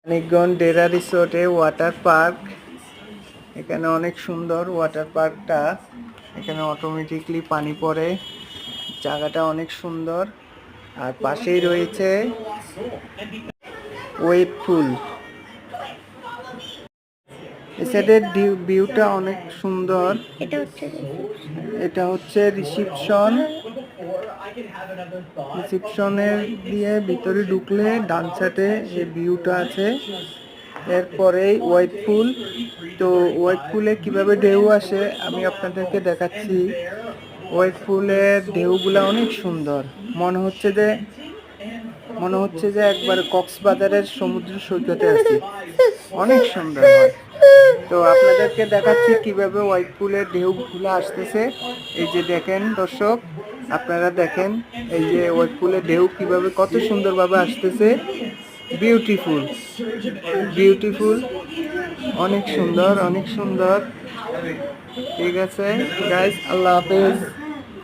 মানিকগঞ্জ ডেরা রিসোর্টে water park. এখানে অনেক সুন্দর ওয়াটার পার্কটা। এখানে অটোমেটিকলি পানি পড়ে, জায়গাটা অনেক সুন্দর। আর পাশেই রয়েছে ওয়েভ পুল। এই সাইডের ভিউটা অনেক সুন্দর। এটা হচ্ছে রিসিপশন। রিসিপশনের দিয়ে ভিতরে ঢুকলে ডান সাইডে এই ভিউটা আছে। এরপরেই ওয়াইট পুল। তো ওয়াইট পুলে কিভাবে ঢেউ আসে আমি আপনাদেরকে দেখাচ্ছি। ওয়াইট পুলের ঢেউগুলা অনেক সুন্দর, মনে হচ্ছে যে একবারে কক্সবাজারের সমুদ্র সৈকতে আছি। অনেক সুন্দর হয়। তো আপনাদেরকে দেখাচ্ছি কিভাবে ওয়াইট পুলের ঢেউগুলো আসতেছে। এই যে দেখেন দর্শক, আপনারা দেখেন এই যে ওয়াইট পুলের ঢেউ কিভাবে কত সুন্দরভাবে আসতেছে। বিউটিফুল, বিউটিফুল, অনেক সুন্দর, অনেক সুন্দর। ঠিক আছে গাইস, আল্লাহ হাফেজ।